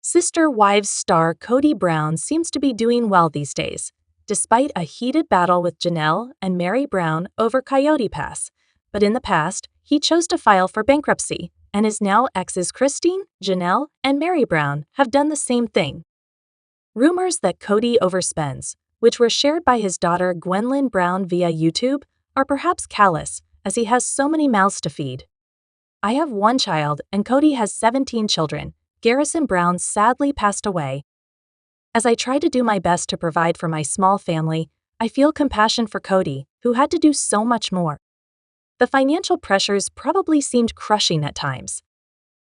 Sister Wives star Kody Brown seems to be doing well these days, despite a heated battle with Janelle and Meri Brown over Coyote Pass. But in the past, he chose to file for bankruptcy, and his now exes Christine, Janelle, and Meri Brown have done the same thing. Rumors that Kody overspends, which were shared by his daughter Gwendolyn Brown via YouTube, are perhaps callous, as he has so many mouths to feed. "I have one child, and Kody has 17 children. Garrison Brown sadly passed away. As I try to do my best to provide for my small family, I feel compassion for Kody, who had to do so much more. The financial pressures probably seemed crushing at times.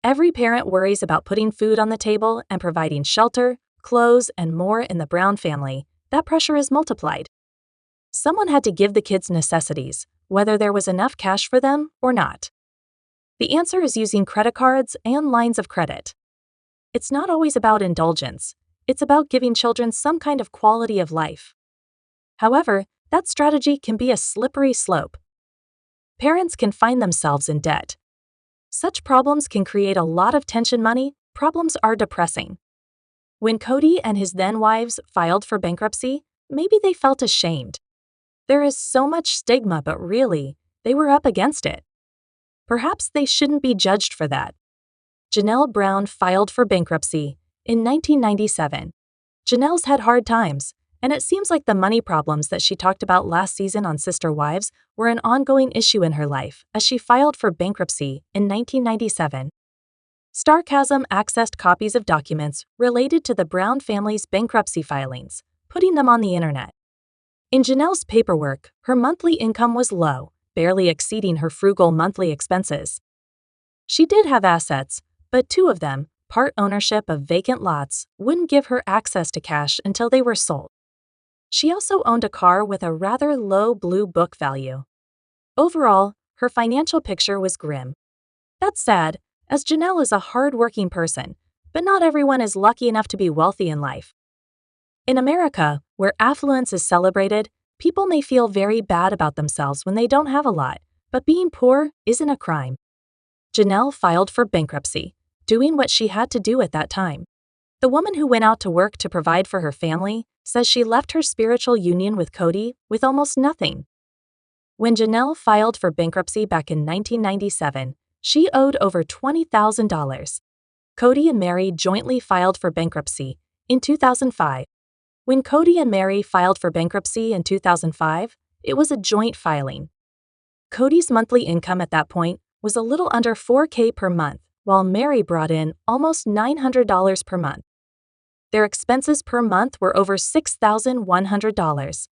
Every parent worries about putting food on the table and providing shelter, clothes, and more in the Brown family. That pressure is multiplied. Someone had to give the kids necessities, whether there was enough cash for them or not. The answer is using credit cards and lines of credit. It's not always about indulgence. It's about giving children some kind of quality of life. However, that strategy can be a slippery slope. Parents can find themselves in debt. Such problems can create a lot of tension money. Problems are depressing. When Kody and his then-wives filed for bankruptcy, maybe they felt ashamed. There is so much stigma, but really, they were up against it. Perhaps they shouldn't be judged for that. Janelle Brown filed for bankruptcy in 1997. Janelle's had hard times, and it seems like the money problems that she talked about last season on Sister Wives were an ongoing issue in her life as she filed for bankruptcy in 1997. Sarcasm accessed copies of documents related to the Brown family's bankruptcy filings, putting them on the internet. In Janelle's paperwork, her monthly income was low, barely exceeding her frugal monthly expenses. She did have assets, but two of them, part ownership of vacant lots, wouldn't give her access to cash until they were sold. She also owned a car with a rather low blue book value. Overall, her financial picture was grim. That's sad, as Janelle is a hard-working person, but not everyone is lucky enough to be wealthy in life. In America, where affluence is celebrated, people may feel very bad about themselves when they don't have a lot, but being poor isn't a crime. Janelle filed for bankruptcy, doing what she had to do at that time. The woman who went out to work to provide for her family says she left her spiritual union with Kody with almost nothing. When Janelle filed for bankruptcy back in 1997, she owed over $20,000. Kody and Meri jointly filed for bankruptcy in 2005. When Kody and Meri filed for bankruptcy in 2005, it was a joint filing. Kody's monthly income at that point was a little under $4,000 per month, while Meri brought in almost $900 per month. Their expenses per month were over $6,100.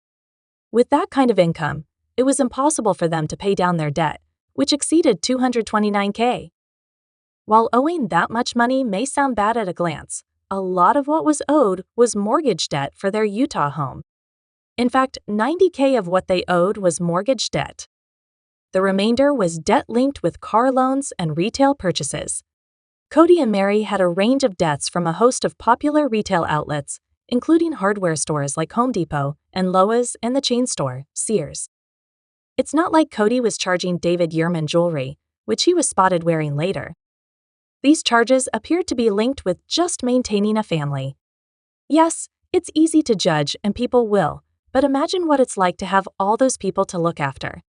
With that kind of income, it was impossible for them to pay down their debt, which exceeded $229,000. While owing that much money may sound bad at a glance, a lot of what was owed was mortgage debt for their Utah home. In fact, $90,000 of what they owed was mortgage debt. The remainder was debt linked with car loans and retail purchases. Kody and Meri had a range of debts from a host of popular retail outlets, including hardware stores like Home Depot and Lowe's and the chain store, Sears. It's not like Kody was charging David Yurman jewelry, which he was spotted wearing later. These charges appeared to be linked with just maintaining a family. Yes, it's easy to judge and people will, but imagine what it's like to have all those people to look after.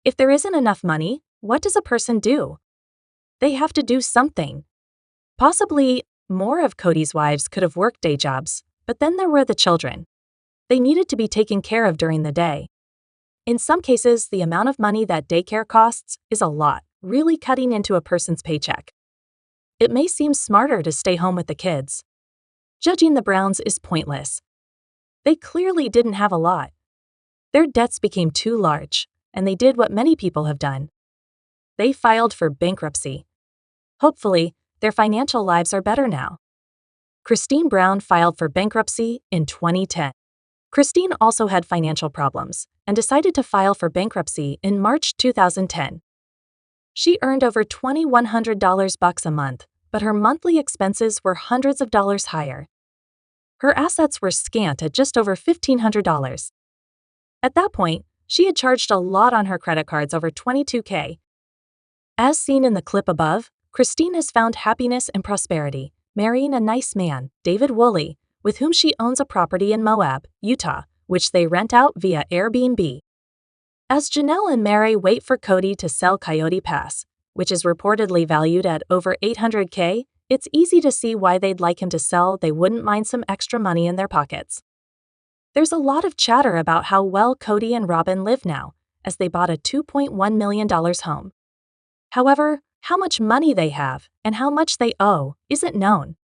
If there isn't enough money, what does a person do? They have to do something. Possibly, more of Kody's wives could have worked day jobs, but then there were the children. They needed to be taken care of during the day. In some cases, the amount of money that daycare costs is a lot, really cutting into a person's paycheck. It may seem smarter to stay home with the kids. Judging the Browns is pointless. They clearly didn't have a lot. Their debts became too large, and they did what many people have done. They filed for bankruptcy. Hopefully, their financial lives are better now. Christine Brown filed for bankruptcy in 2010. Christine also had financial problems and decided to file for bankruptcy in March 2010. She earned over $2,100 a month, but her monthly expenses were hundreds of dollars higher. Her assets were scant at just over $1,500. At that point, she had charged a lot on her credit cards, over $22,000. As seen in the clip above, Christine has found happiness and prosperity, marrying a nice man, David Woolley, with whom she owns a property in Moab, Utah, which they rent out via Airbnb. As Janelle and Meri wait for Kody to sell Coyote Pass, which is reportedly valued at over $800K, it's easy to see why they'd like him to sell. They wouldn't mind some extra money in their pockets. There's a lot of chatter about how well Kody and Robyn live now, as they bought a $2.1 million home. However, how much money they have and how much they owe isn't known.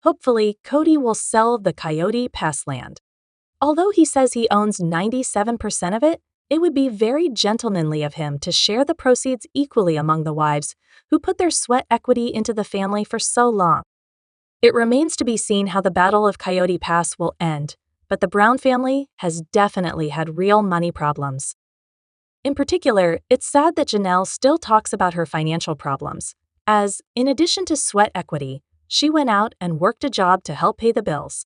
Hopefully, Kody will sell the Coyote Pass land. Although he says he owns 97% of it, it would be very gentlemanly of him to share the proceeds equally among the wives who put their sweat equity into the family for so long. It remains to be seen how the Battle of Coyote Pass will end, but the Brown family has definitely had real money problems. In particular, it's sad that Janelle still talks about her financial problems, as, in addition to sweat equity, she went out and worked a job to help pay the bills.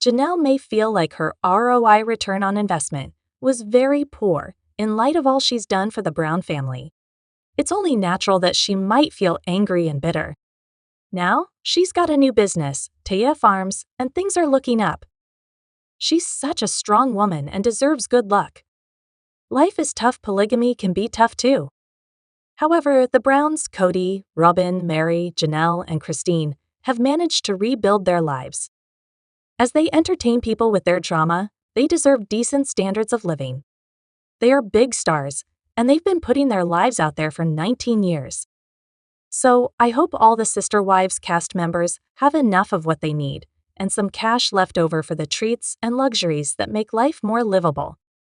Janelle may feel like her ROI return on investment was very poor in light of all she's done for the Brown family. It's only natural that she might feel angry and bitter. Now, she's got a new business, Taya Farms, and things are looking up. She's such a strong woman and deserves good luck. Life is tough. Polygamy can be tough too. However, the Browns, Kody, Robyn, Meri, Janelle, and Christine, have managed to rebuild their lives. As they entertain people with their drama, they deserve decent standards of living. They are big stars, and they've been putting their lives out there for 19 years. So, I hope all the Sister Wives cast members have enough of what they need, and some cash left over for the treats and luxuries that make life more livable.